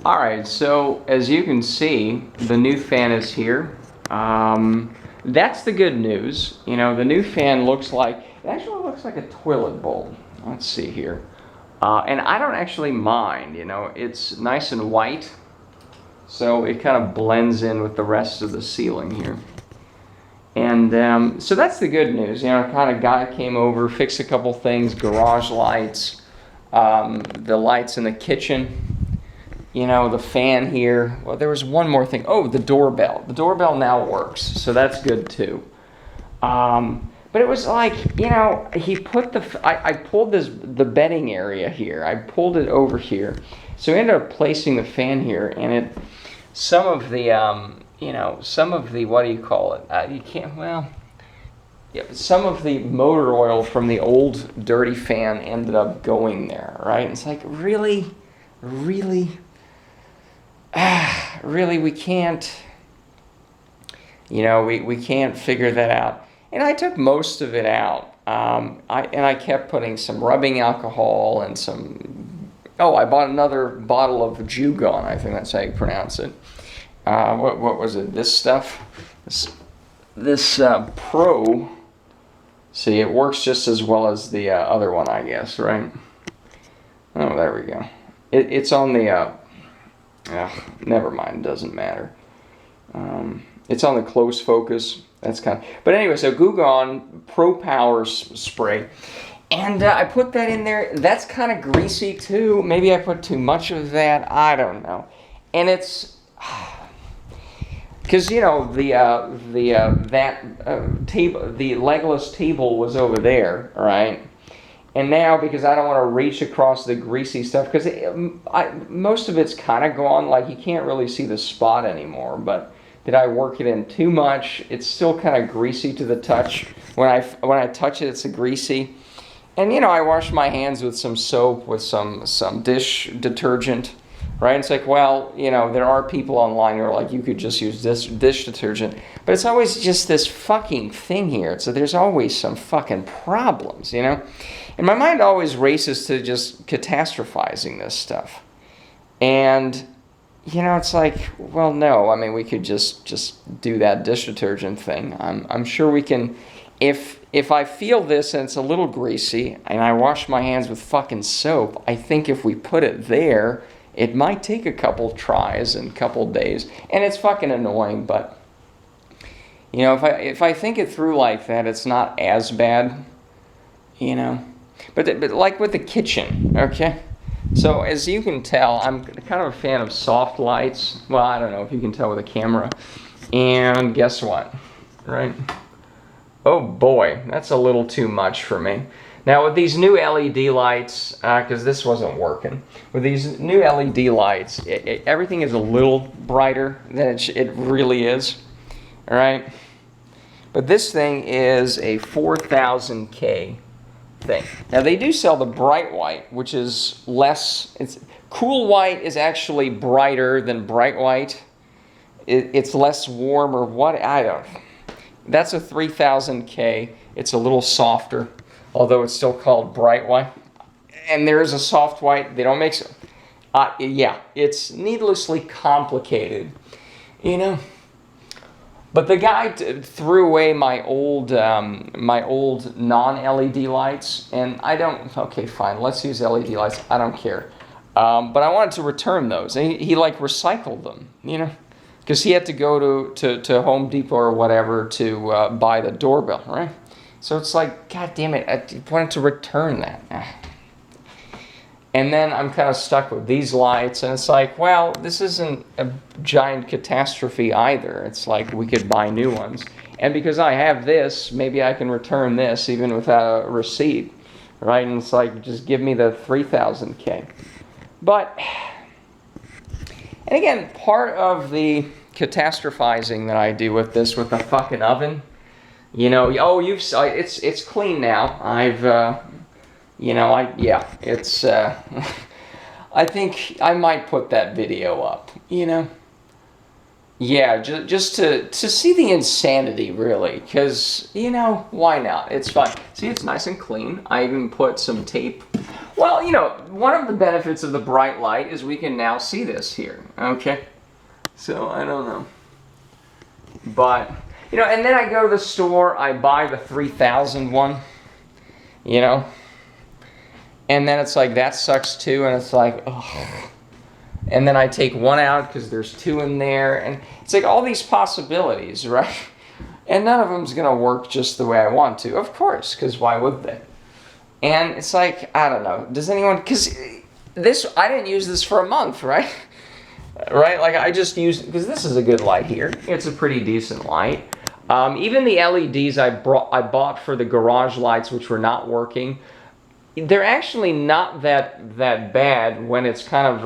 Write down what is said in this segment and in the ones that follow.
Alright, so as you can see, the new fan is here. That's the good news. You know, the new fan it actually looks like a toilet bowl. Let's see here. And I don't actually mind, you know, it's nice and white. So it kind of blends in with the rest of the ceiling here. And so that's the good news. You know, kind of guy came over, fixed a couple things, garage lights, the lights in the kitchen. You know, the fan here. Well, there was one more thing. Oh, the doorbell. The doorbell now works, so that's good too. But it was like, you know, he put I pulled the bedding area here. I pulled it over here. So he ended up placing the fan here, and some of the, what do you call it? You can't, well, yeah, some of the motor oil from the old dirty fan ended up going there, right? It's like, really? Really, we can't, you know, we can't figure that out. And I took most of it out. I kept putting some rubbing alcohol and I bought another bottle of Jugon, I think that's how you pronounce it. What was it? This stuff? This Pro, see, it works just as well as the other one, I guess, right? Oh, there we go. It's on the, never mind, doesn't matter. It's on the close focus. That's kind of, but anyway, so Gugon Pro Power spray, and I put that in there. That's kind of greasy too. Maybe I put too much of that. I don't know. And it's because, you know, table, the legless table was over there, right? And now, because I don't want to reach across the greasy stuff, because most of it's kind of gone, like you can't really see the spot anymore, but did I work it in too much? It's still kind of greasy to the touch. When I touch it, it's greasy. And, you know, I wash my hands with some soap, with some dish detergent, right? It's like, well, you know, there are people online who are like, you could just use this dish detergent. But it's always just this fucking thing here. So there's always some fucking problems, you know? And my mind always races to just catastrophizing this stuff. And, you know, it's like, well, no. I mean, we could just do that dish detergent thing. I'm sure we can. If I feel this and it's a little greasy and I wash my hands with fucking soap, I think if we put it there, it might take a couple tries and a couple days. And it's fucking annoying, but, you know, if I think it through like that, it's not as bad, you know. But like with the kitchen, okay? So as you can tell, I'm kind of a fan of soft lights. Well, I don't know if you can tell with a camera. And guess what, right? Oh boy, that's a little too much for me. Now with these new LED lights, because this wasn't working, with these new LED lights, everything is a little brighter than it really is, all right? But this thing is a 4000K thing. Now they do sell the bright white, which is less, cool white is actually brighter than bright white. It's less warm or what, I don't know. That's a 3000K. It's a little softer, although it's still called bright white. And there is a soft white. They don't make so. Yeah, it's needlessly complicated, you know. But the guy threw away my old non-LED lights, and I don't. Okay, fine. Let's use LED lights. I don't care. But I wanted to return those, and he like recycled them, you know. Because he had to go to Home Depot or whatever to buy the doorbell, right? So it's like, God damn it, I wanted to return that. And then I'm kind of stuck with these lights, and it's like, well, this isn't a giant catastrophe either. It's like we could buy new ones. And because I have this, maybe I can return this even without a receipt, right? And it's like, just give me the 3000K. But, and again, part of the catastrophizing that I do with this, with the fucking oven, you know, oh, it's clean now. You know, it's, I think I might put that video up, you know. Yeah, just to see the insanity, really, because, you know, why not? It's fine. See, it's nice and clean. I even put some tape. Well, you know, one of the benefits of the bright light is we can now see this here, okay? So, I don't know. But, you know, and then I go to the store, I buy the 3000 one, you know? And then it's like, that sucks too, and it's like, oh. And then I take one out because there's two in there, and it's like all these possibilities, right? And none of them's gonna work just the way I want to, of course, because why would they? And it's like, I don't know, does anyone, because this, I didn't use this for a month, right? Right, like I just used, because this is a good light here. It's a pretty decent light. Even the LEDs I bought for the garage lights, which were not working, they're actually not that bad when it's kind of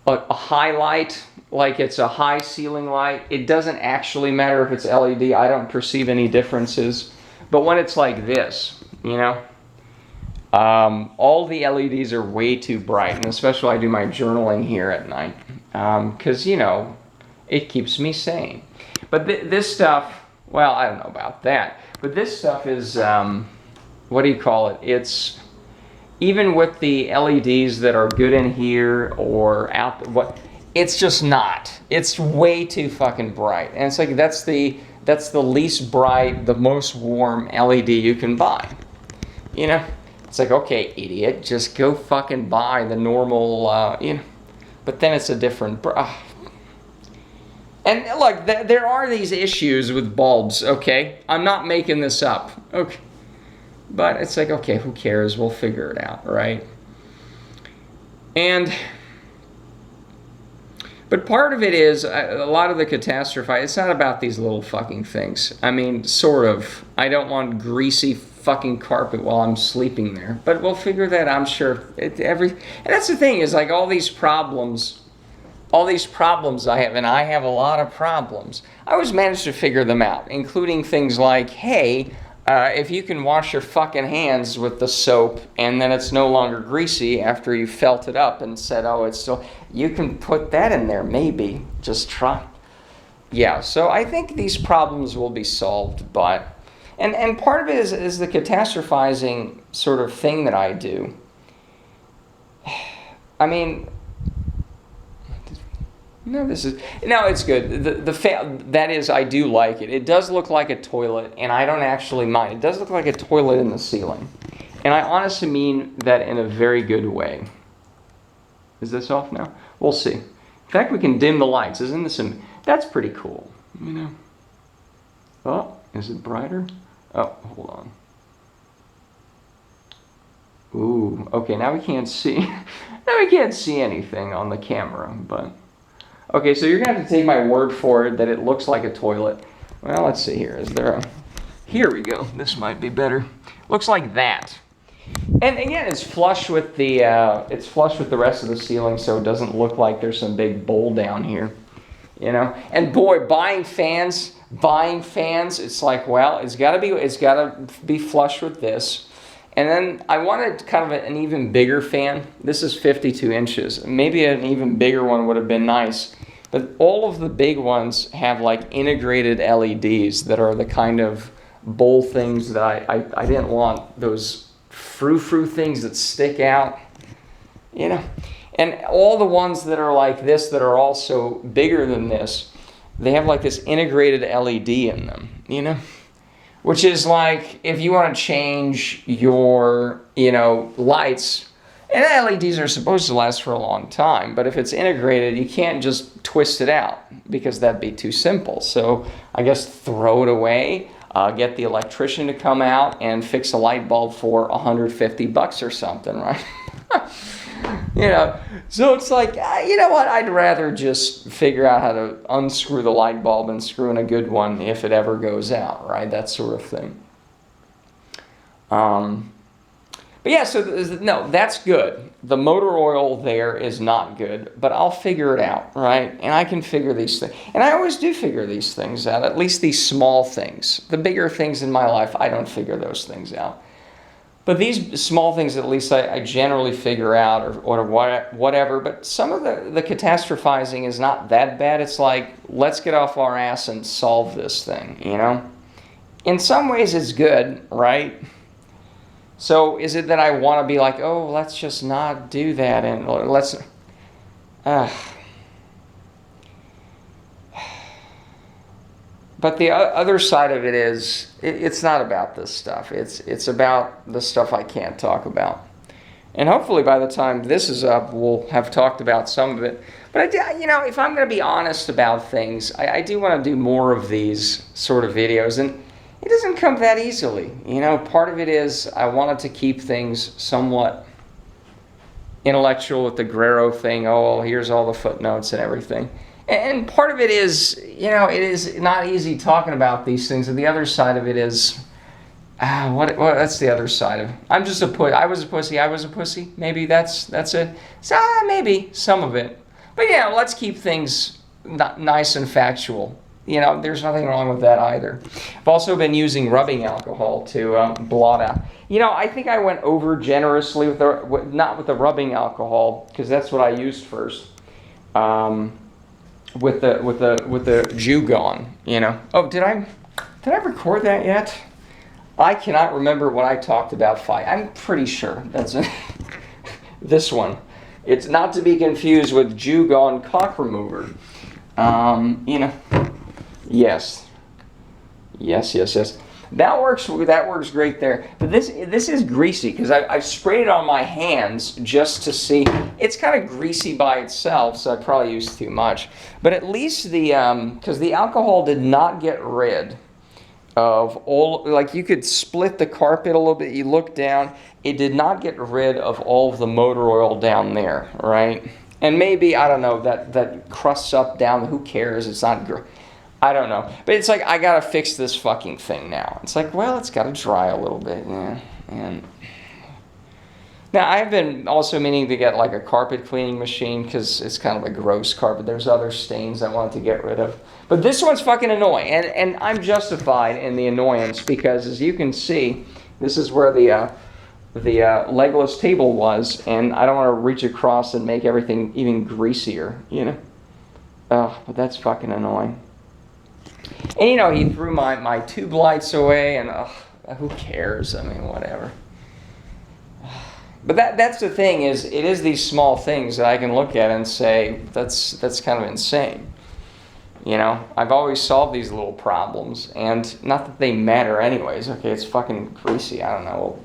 a highlight, like it's a high ceiling light. It doesn't actually matter if it's LED. I don't perceive any differences. But when it's like this, you know, all the LEDs are way too bright, and especially I do my journaling here at night, because, you know, it keeps me sane. But this stuff, well, I don't know about that. But this stuff is, what do you call it? It's, even with the LEDs that are good in here or out, it's just not. It's way too fucking bright. And it's like, that's the least bright, the most warm LED you can buy. You know? It's like, okay, idiot, just go fucking buy the normal, you know. But then it's a different, and look, there are these issues with bulbs, okay? I'm not making this up, okay? But it's like, okay, who cares? We'll figure it out, right? But part of it is, a lot of the catastrophizing, it's not about these little fucking things. I mean, sort of. I don't want greasy fucking carpet while I'm sleeping there. But we'll figure that, I'm sure. And that's the thing, is like all these problems I have, and I have a lot of problems, I always manage to figure them out, including things like, hey, if you can wash your fucking hands with the soap and then it's no longer greasy after you felt it up and said, oh, it's still, you can put that in there, maybe. Just try. Yeah, so I think these problems will be solved, but, and part of it is the catastrophizing sort of thing that I do. I mean, no, it's good. That is, I do like it. It does look like a toilet, and I don't actually mind. It does look like a toilet in the ceiling. And I honestly mean that in a very good way. Is this off now? We'll see. In fact, we can dim the lights. Isn't this that's pretty cool, you know? Oh, is it brighter? Oh, hold on. Ooh, okay, now we can't see. Now we can't see anything on the camera, but... Okay, so you're going to have to take my word for it that it looks like a toilet. Well, let's see here. Is there a... Here we go. This might be better. Looks like that. And again, it's flush with the rest of the ceiling, so it doesn't look like there's some big bowl down here. You know? And boy, buying fans, it's like, well, it's got to be flush with this. And then I wanted kind of an even bigger fan. This is 52 inches. Maybe an even bigger one would have been nice. But all of the big ones have like integrated LEDs that are the kind of bowl things that I didn't want, those frou-frou things that stick out, you know. And all the ones that are like this that are also bigger than this, they have like this integrated LED in them, you know. Which is like, if you want to change your, you know, lights, and LEDs are supposed to last for a long time, but if it's integrated, you can't just twist it out, because that'd be too simple. So I guess throw it away, get the electrician to come out and fix a light bulb for $150 or something, right? You know, so it's like, you know what, I'd rather just figure out how to unscrew the light bulb and screw in a good one if it ever goes out, right? That sort of thing. But yeah, so no, that's good. The motor oil there is not good, but I'll figure it out, right? And I can figure these things. And I always do figure these things out, at least these small things. The bigger things in my life, I don't figure those things out. But these small things, at least I generally figure out, or whatever. But some of the catastrophizing is not that bad. It's like, let's get off our ass and solve this thing, you know? In some ways, it's good, right? So is it that I want to be like, oh, let's just not do that and let's. Uh, but the other side of it is, it's not about this stuff. It's about the stuff I can't talk about. And hopefully by the time this is up, we'll have talked about some of it. But if I'm going to be honest about things, I do want to do more of these sort of videos. And it doesn't come that easily. Part of it is I wanted to keep things somewhat intellectual with the Guerrero thing. Oh, well, here's all the footnotes and everything. And part of it is, it is not easy talking about these things. And the other side of it is, that's the other side of it. I'm just a pussy. I was a pussy. I was a pussy. Maybe that's it. So maybe some of it. But let's keep things nice and factual. There's nothing wrong with that either. I've also been using rubbing alcohol to blot out. I think I went over generously not with the rubbing alcohol, because that's what I used first. With the Jew gone. Oh, did I record that yet? I cannot remember what I talked about. I'm pretty sure that's this one. It's not to be confused with Jew gone cock remover. Yes. That works great there. But this is greasy because I've sprayed it on my hands just to see. It's kind of greasy by itself, so I probably used too much. But at least because the alcohol did not get rid of all, like you could split the carpet a little bit, you look down, it did not get rid of all of the motor oil down there, right? And maybe, I don't know, that crusts up down, who cares, it's not, I don't know. But it's like, I gotta fix this fucking thing now. It's like, well, it's gotta dry a little bit, yeah. And now, I've been also meaning to get like a carpet cleaning machine because it's kind of a gross carpet. There's other stains I wanted to get rid of. But this one's fucking annoying. And I'm justified in the annoyance because, as you can see, this is where the legless table was. And I don't want to reach across and make everything even greasier, Oh, but that's fucking annoying. And, he threw my tube lights away. And who cares? I mean, whatever. But that's the thing is, it is these small things that I can look at and say, that's kind of insane. I've always solved these little problems, and not that they matter anyways. Okay, it's fucking greasy. I don't know.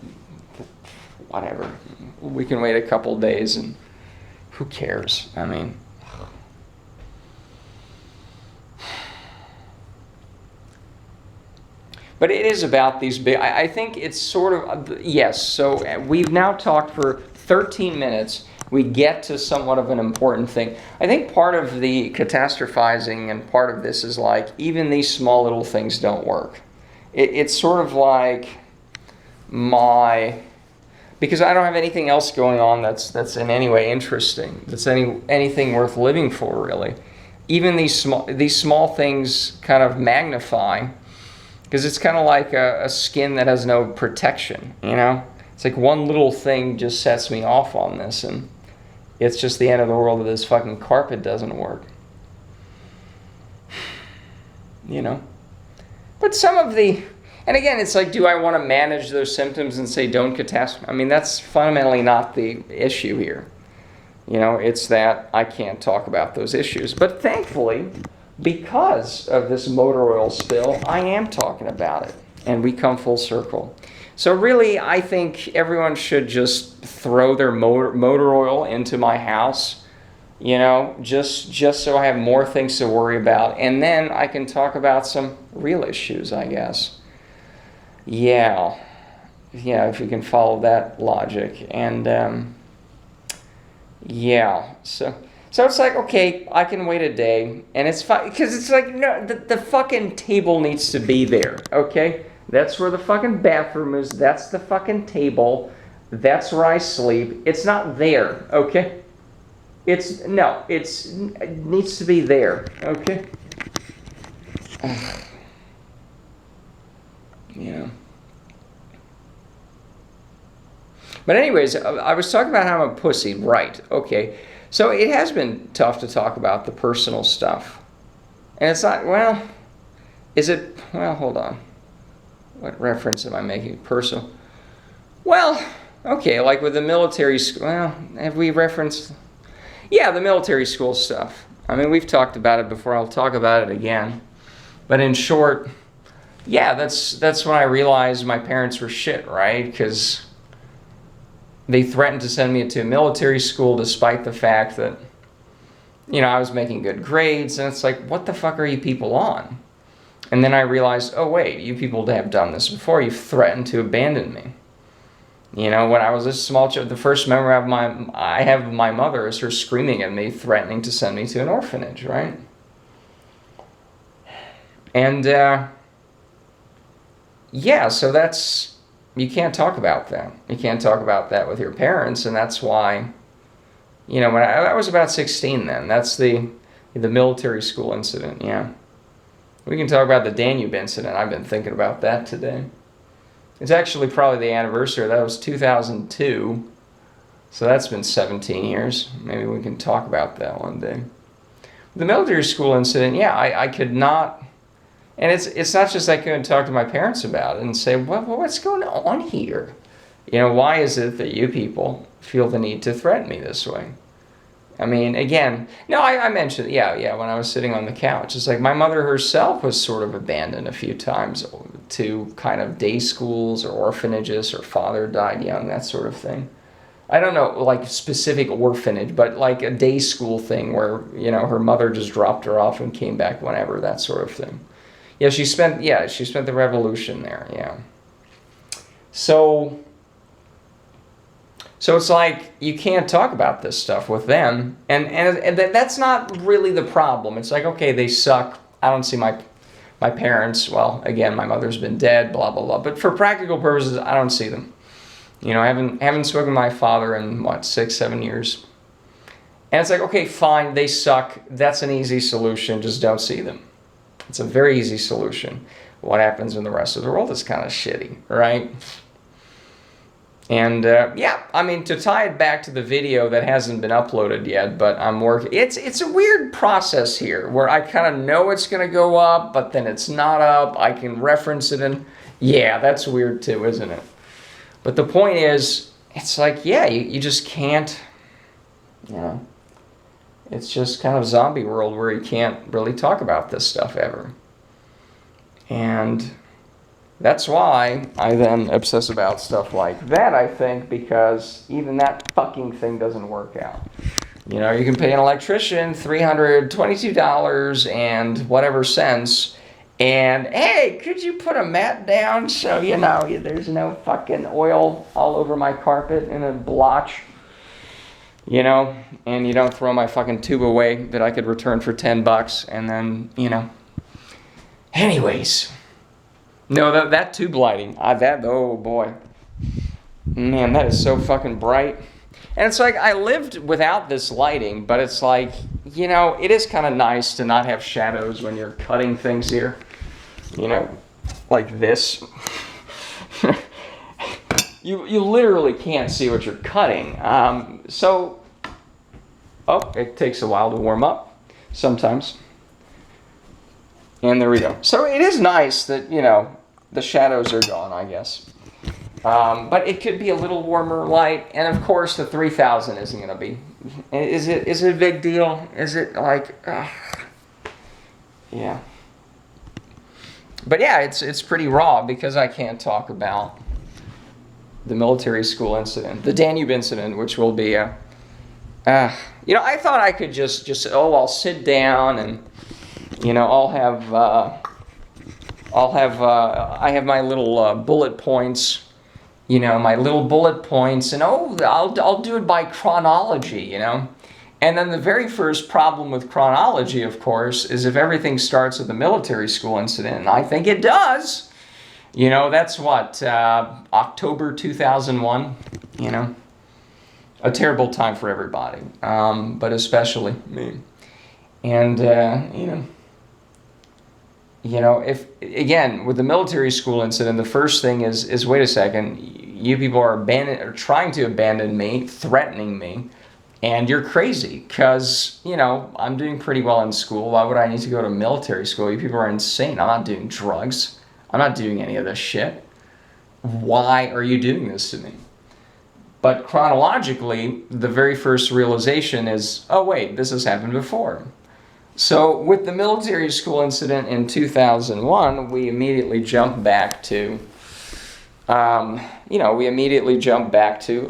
Whatever. We can wait a couple days, and who cares? I mean. But it is about these big, I think it's sort of, yes, so we've now talked for 13 minutes. We get to somewhat of an important thing. I think part of the catastrophizing and part of this is like, even these small little things don't work. It's sort of like because I don't have anything else going on that's in any way interesting, that's anything worth living for, really. Even these small things kind of magnify. Because it's kind of like a skin that has no protection, It's like one little thing just sets me off on this, and it's just the end of the world that this fucking carpet doesn't work. But some of and again, it's like, do I want to manage those symptoms and say don't catastrophize? I mean, that's fundamentally not the issue here. It's that I can't talk about those issues. But thankfully, because of this motor oil spill, I am talking about it, and we come full circle. So really, I think everyone should just throw their motor oil into my house, just so I have more things to worry about, and then I can talk about some real issues, I guess. Yeah, if you can follow that logic, and So it's like, okay, I can wait a day, and it's fine, because it's like, no, the fucking table needs to be there, okay? That's where the fucking bathroom is, that's the fucking table, that's where I sleep. It's not there, okay? It needs to be there, okay? But anyways, I was talking about how I'm a pussy, right, okay. So it has been tough to talk about the personal stuff. And it's not, hold on. What reference am I making? Personal? Well, okay, like with the military school, well, have we referenced? Yeah, the military school stuff. I mean, we've talked about it before. I'll talk about it again. But in short, yeah, that's when I realized my parents were shit, right? Because they threatened to send me to a military school despite the fact that, I was making good grades. And it's like, what the fuck are you people on? And then I realized, oh, wait, you people have done this before. You've threatened to abandon me. When I was a small child, the first memory I have of my mother is her screaming at me, threatening to send me to an orphanage, right? And, yeah, so you can't talk about that. You can't talk about that with your parents, and that's why, when I was about 16 then, that's the military school incident, yeah. We can talk about the Danube incident. I've been thinking about that today. It's actually probably the anniversary. That was 2002. So that's been 17 years. Maybe we can talk about that one day. The military school incident, yeah, I could not. And it's not just I couldn't talk to my parents about it and say, well, what's going on here? Why is it that you people feel the need to threaten me this way? I mean, again, no, I mentioned, yeah, when I was sitting on the couch. It's like my mother herself was sort of abandoned a few times to kind of day schools or orphanages. Her father died young, that sort of thing. I don't know, like specific orphanage, but like a day school thing where, her mother just dropped her off and came back whenever, that sort of thing. Yeah, she spent the revolution there, yeah. So it's like you can't talk about this stuff with them, and that's not really the problem. It's like, okay, they suck. I don't see my parents. Well, again, my mother's been dead, blah blah blah. But for practical purposes, I don't see them. I haven't spoken to my father in 6-7 years, and it's like, okay, fine, they suck. That's an easy solution. Just don't see them. It's a very easy solution. What happens in the rest of the world is kind of shitty, right? And yeah, I mean, to tie it back to the video that hasn't been uploaded yet, but I'm working. It's a weird process here where I kind of know it's going to go up, but then it's not up. I can reference it, and yeah, that's weird too, isn't it? But the point is, it's like, yeah, you just can't, it's just kind of zombie world where you can't really talk about this stuff ever. And that's why I then obsess about stuff like that, I think, because even that fucking thing doesn't work out. You can pay an electrician $322 and whatever cents, and hey, could you put a mat down so, there's no fucking oil all over my carpet in a blotch, and you don't throw my fucking tube away that I could return for $10, and then, anyways. No, that tube lighting, oh boy. Man, that is so fucking bright. And it's like, I lived without this lighting, but it's like, it is kind of nice to not have shadows when you're cutting things here. Like this. You literally can't see what you're cutting. It takes a while to warm up, sometimes. And there we go. So it is nice that, the shadows are gone, I guess. But it could be a little warmer light. And of course, the 3000 isn't going to be. Is it a big deal? Is it like, yeah. But yeah, it's pretty raw because I can't talk about the military school incident, the Danube incident, which will be I thought I could just I'll sit down and, I have my little bullet points, my little bullet points, and I'll do it by chronology, And then the very first problem with chronology, of course, is if everything starts with the military school incident, and I think it does, that's what, October 2001, a terrible time for everybody, but especially me. And, if, again, with the military school incident, the first thing is wait a second, you people are trying to abandon me, threatening me, and you're crazy, because, I'm doing pretty well in school. Why would I need to go to military school? You people are insane. I'm not doing drugs. I'm not doing any of this shit. why are you doing this to me? But chronologically, the very first realization is, oh wait, this has happened before. So with the military school incident in 2001, we immediately jump back to,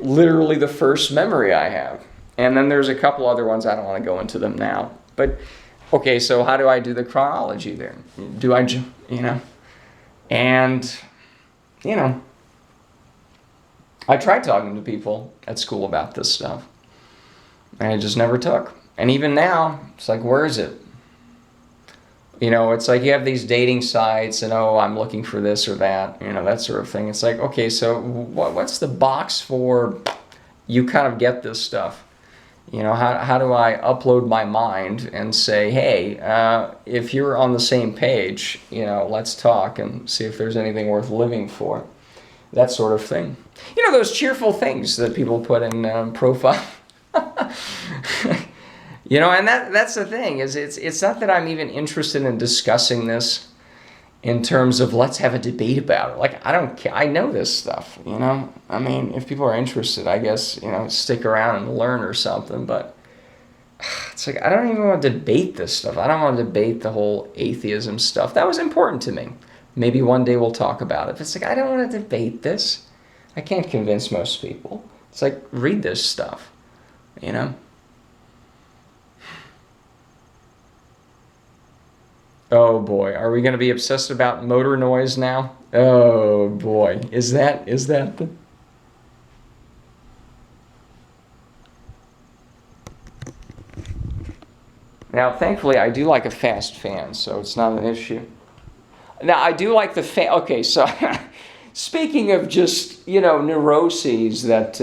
literally the first memory I have. And then there's a couple other ones, I don't want to go into them now. But, okay, so how do I do the chronology there? Do I, And, I tried talking to people at school about this stuff. And it just never took. And even now, it's like, where is it? It's like you have these dating sites and, oh, I'm looking for this or that, that sort of thing. It's like, okay, so what's the box for you kind of get this stuff? How do I upload my mind and say, hey, if you're on the same page, let's talk and see if there's anything worth living for. That sort of thing. Those cheerful things that people put in profile. And that's the thing, is it's not that I'm even interested in discussing this in terms of let's have a debate about it. Like, I don't care. I know this stuff, I mean, if people are interested, I guess, stick around and learn or something, but it's like, I don't even want to debate this stuff. I don't want to debate the whole atheism stuff. That was important to me. Maybe one day we'll talk about it. But it's like, I don't want to debate this. I can't convince most people. It's like, read this stuff, Oh boy, are we going to be obsessed about motor noise now? Oh boy, is that the... Now, thankfully, I do like a fast fan, so it's not an issue. Now, I do like the fan... Okay, so speaking of just, neuroses that,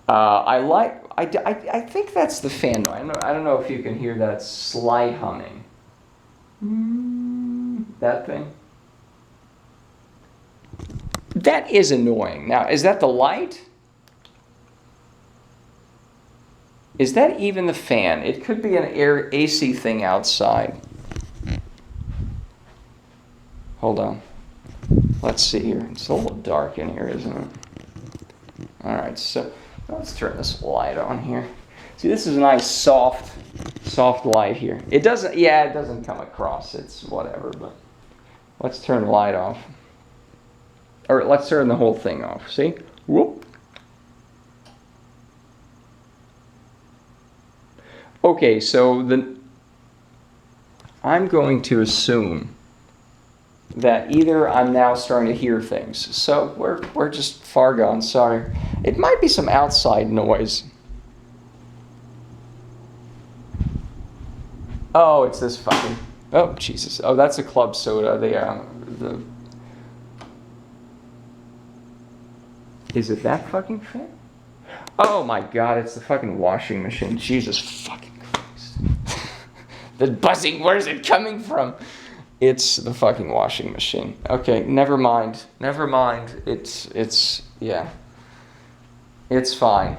I like... I think that's the fan noise. I don't know if you can hear that slight humming. That thing. That is annoying. Now, is that the light? Is that even the fan? It could be an AC thing outside. Hold on. Let's see here. It's a little dark in here, isn't it? All right, so let's turn this light on here. See, this is a nice soft light here. It doesn't come across. It's whatever, but let's turn the light off. Or let's turn the whole thing off. See? Whoop. Okay, so I'm going to assume that either I'm now starting to hear things. So we're just far gone, sorry. It might be some outside noise. Oh, it's this fucking... Oh, Jesus. Oh, that's a club soda. Is it that fucking fan? Oh my God, it's the fucking washing machine. Jesus fucking Christ. The buzzing, where is it coming from? It's the fucking washing machine. Okay, never mind. It's yeah. It's fine.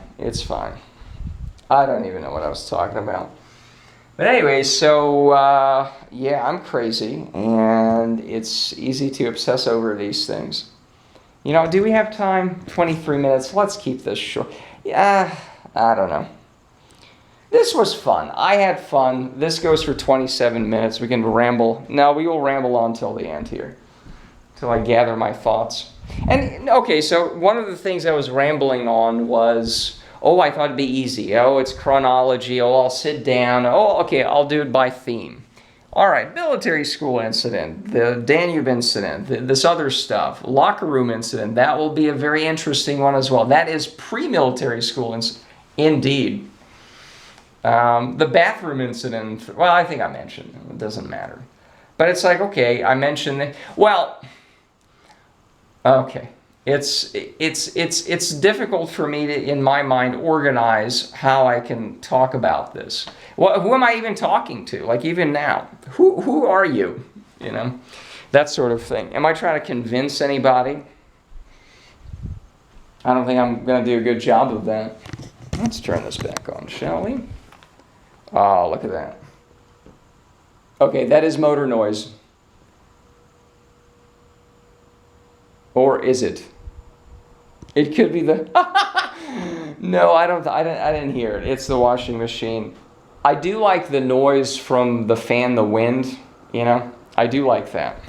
I don't even know what I was talking about. But anyway, so, yeah, I'm crazy, and it's easy to obsess over these things. Do we have time? 23 minutes. Let's keep this short. Yeah, I don't know. This was fun. I had fun. This goes for 27 minutes. We can ramble. No, we will ramble on till the end here, till I gather my thoughts. And, okay, so one of the things I was rambling on was... Oh, I thought it'd be easy. Oh, it's chronology. Oh, I'll sit down. Oh, okay, I'll do it by theme. All right, military school incident, the Danube incident, this other stuff, locker room incident. That will be a very interesting one as well. That is pre-military school incident. Indeed. The bathroom incident, well, I think I mentioned it. It doesn't matter. But it's like, okay, I mentioned it. Well, okay. It's difficult for me to, in my mind, organize how I can talk about this. Well, who am I even talking to? Like, even now, who are you? That sort of thing. Am I trying to convince anybody? I don't think I'm going to do a good job of that. Let's turn this back on, shall we? Oh, look at that. Okay, that is motor noise. Or is it? It could be the... No, I didn't hear it. It's the washing machine. I do like the noise from the fan, the wind, you know? I do like that.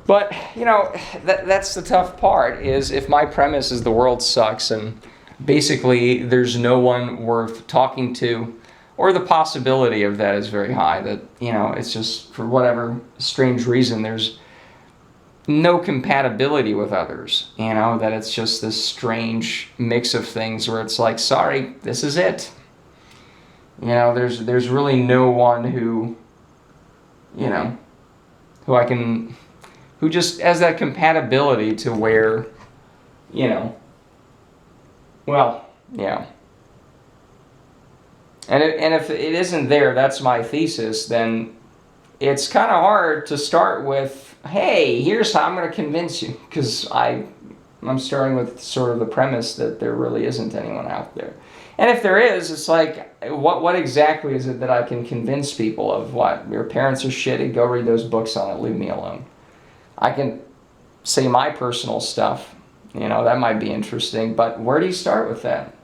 But, you know, that's the tough part, is if my premise is the world sucks and basically there's no one worth talking to, or the possibility of that is very high, that, you know, it's just for whatever strange reason there's no compatibility with others, you know, that it's just this strange mix of things where it's like, sorry, this is it. You know, there's really no one who, you know, who just has that compatibility to where, you know, well, yeah. And if it isn't there, that's my thesis, then it's kind of hard to start with, hey, here's how I'm going to convince you, because I'm starting with sort of the premise that there really isn't anyone out there. And if there is, it's like, what exactly is it that I can convince people of? What? Your parents are shitty, go read those books on it, leave me alone. I can say my personal stuff, you know, that might be interesting, but where do you start with that?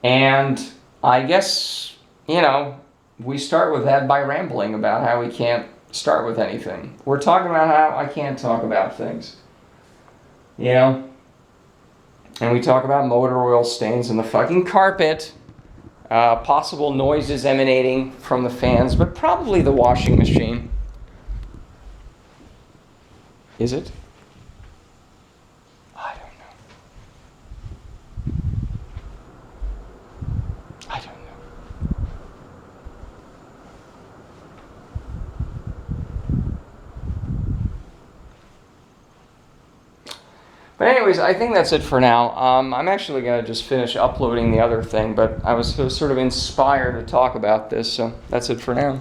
And I guess, you know, we start with that by rambling about how we can't start with anything. We're talking about how I can't talk about things, you know? And we talk about motor oil stains in the fucking carpet, possible noises emanating from the fans, but probably the washing machine. Is it? I don't know. I don't know. But anyways, I think that's it for now. I'm actually going to just finish uploading the other thing, but I was sort of inspired to talk about this, so that's it for now.